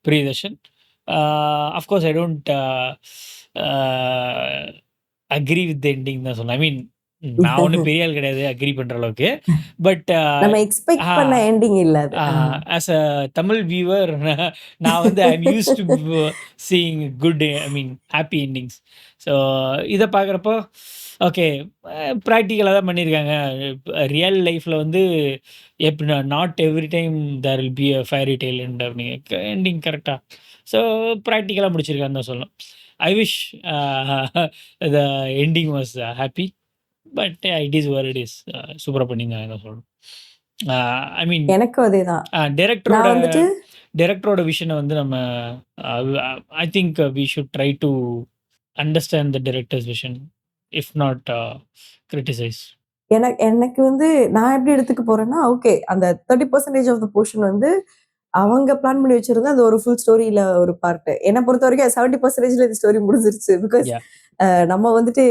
Priyadarshan. Of course I don't agree with the ending தான் சொல்லணும். ஐ மீன் நான் ஒண்ணும் பெரிய ஆள் கிடையாது அக்ரி பண்ற அளவுக்கு. பட் நம்ம எக்ஸ்பெக்ட் ஆ பண்ண எண்டிங் இல்ல அது. ஆஸ் அ தமிழ் வியூவர் நான் வந்து I am used to seeing good I mean happy endings. So இத பார்க்குறப்போ ஓகே, ப்ராக்டிகலா தான் பண்ணியிருக்காங்க. ரியல் லைஃப்ல வந்து எப்படின்னா not every time there will be a fairy tale end அப்படிங்க எண்டிங் கரெக்ட்டா. ஸோ ப்ராக்டிகலா முடிச்சிருக்காருன்னு தான் சொல்லணும். I wish the ending was happy. But it is what it is. சூப்பரா பண்ணியிருந்தாங்க தான் சொல்லணும். ஐ மீன் எனக்கும் அதேதான். டைரக்டரோட நான் வந்துட்டு டைரக்டரோட விஷன வந்து நம்ம I think we should try to understand the director's vision if not criticise. எனக்கு வந்து நான் எப்படி எடுத்துக்க போறேன்னா, ஓகே அந்த 30% ஆஃப் த போர்ஷன் வந்து அவங்க பிளான் பண்ணி வச்சிருந்தா அது ஒரு ஃபுல் ஸ்டோரியில ஒரு பார்ட். என்ன பொறுத்த வரைக்கும் 70%ல இந்த ஸ்டோரி முடிஞ்சிருச்சு. பிகாஸ் யா. நம்ம வந்துட்டு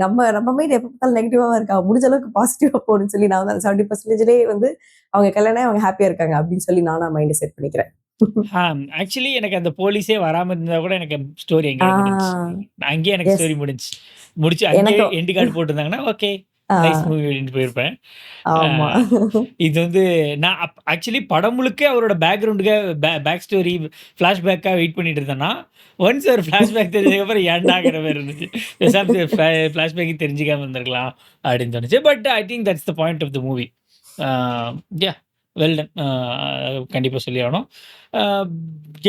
நம்ம மைண்ட் எப்ப பார்த்தாலும் நெகட்டிவா இருக்கா, முடிஞ்ச அளவுக்கு பாசிட்டிவா போகணும்னு சொல்லி நான் வந்து அந்த 70%லேயே வந்து அவங்க கல்யாணம் அவங்க ஹாப்பியா இருக்காங்க அப்படின்னு சொல்லி நானா மைண்ட் செட் பண்ணிக்கிறேன். ஆக்சுவலி எனக்கு அந்த போலீஸே வராம இருந்தா கூட எனக்கு ஸ்டோரி எங்கேயே முடிஞ்சுச்சு. அங்கேயே எனக்கு எஸ் ஸ்டோரி முடிச்சு அங்கேயே எனக்கும் எண்டு கார்டு போட்டிருந்தாங்கன்னா ஓகே நைஸ் மூவி அப்படின்னு போயிருப்பேன். ஆமா. இது வந்து நான் ஆக்சுவலி படம் முழுக்க அவரோட பேக்ரவுண்டுக்கு பேக் ஸ்டோரி ஃப்ளாஷ்பேக்காக வெயிட் பண்ணிட்டு இருந்தேன்னா ஒன்ஸ் ஒரு ஃப்ளாஷ்பேக் தெரிஞ்சதுக்கப்புறம் ஏண்டாகிற மாதிரி இருந்துச்சு. ஃப்ளாஷ்பேக்கு தெரிஞ்சுக்காம இருந்திருக்கலாம் அப்படின்னு தோணுச்சு. But I think that's the point of the movie. Yeah, well done. கண்டிப்பாக சொல்லி ஆகணும்.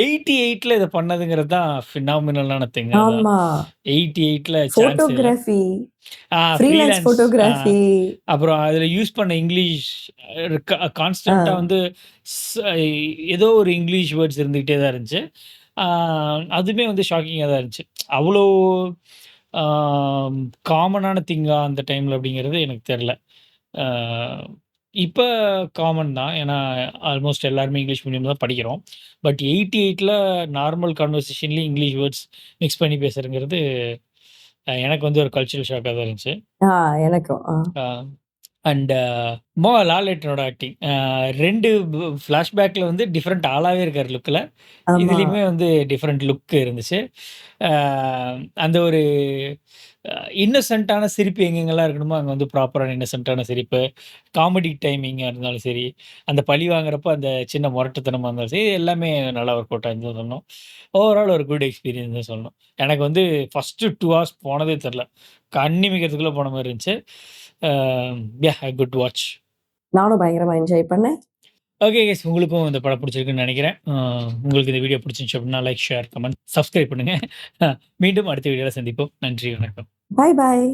88ல இதை பண்ணதுங்கிறது தான் ஃபினாமினலான திங். அதான் ஆமா. 88ல சான்ஸ் இல்லை. Photography, freelance freelance photography. அப்புறம் அதில் யூஸ் பண்ண இங்கிலீஷ் கான்ஸ்டண்ட்டாக வந்து ஏதோ ஒரு இங்கிலீஷ் வேர்ட்ஸ் இருந்துக்கிட்டே தான் இருந்துச்சு. அதுவுமே வந்து ஷாக்கிங்காக தான் இருந்துச்சு. அவ்வளோ காமனான திங்கா அந்த டைமில் அப்படிங்கிறது எனக்கு தெரில. இப்போ காமன் தான். ஏன்னா ஆல்மோஸ்ட் எல்லாருமே இங்கிலீஷ் மீடியம் தான் படிக்கிறோம். பட் 88ல நார்மல் கான்வர்சேஷன்லேயும் இங்கிலீஷ் வேர்ட்ஸ் மிக்ஸ் பண்ணி பேசுகிறங்கிறது எனக்கு வந்து ஒரு கல்ச்சுரல் ஷாக்காக தான் இருந்துச்சு. எனக்கும் அண்ட் லாலேட்டனோட ஆக்டிங் 2 ஃப்ளாஷ்பேக்கில் வந்து டிஃப்ரெண்ட் ஆளாகவே இருக்கார் லுக்கில். ஆமா. இதுலேயுமே வந்து டிஃப்ரெண்ட் லுக் இருந்துச்சு. அந்த ஒரு இன்னசென்ட்டான சிரிப்பு எங்கெங்கெல்லாம் இருக்கணுமோ அங்கே வந்து ப்ராப்பரான இன்னசென்ட்டான சிரிப்பு, காமெடி டைமிங்காக இருந்தாலும் சரி, அந்த பழி வாங்குறப்போ அந்த சின்ன முரட்டுத்தனமாக இருந்தாலும் சரி, இது எல்லாமே நல்லா ஒர்க் அவுட் ஆயிருந்தது சொல்லணும். ஓவரால் ஒரு குட் எக்ஸ்பீரியன்ஸ் தான் சொல்லணும். எனக்கு வந்து ஃபஸ்ட்டு 2 ஹவர்ஸ் போனதே தெரில. கண்ணிமிக்கிறதுக்குள்ளே போன மாதிரி இருந்துச்சு. Good watch. நானும் பயங்கரமா என்ஜாய் பண்ணேன். ஓகே கைஸ், உங்களுக்கும் இந்த படம் பிடிச்சிருக்குன்னு நினைக்கிறேன். உங்களுக்கு இந்த வீடியோ பிடிச்சிருந்துச்சு அப்படின்னா லைக், ஷேர், கமெண்ட், சப்ஸ்கிரைப் பண்ணுங்கள். மீண்டும் அடுத்த வீடியோவில் சந்திப்போம். நன்றி, வணக்கம். பாய் பாய்.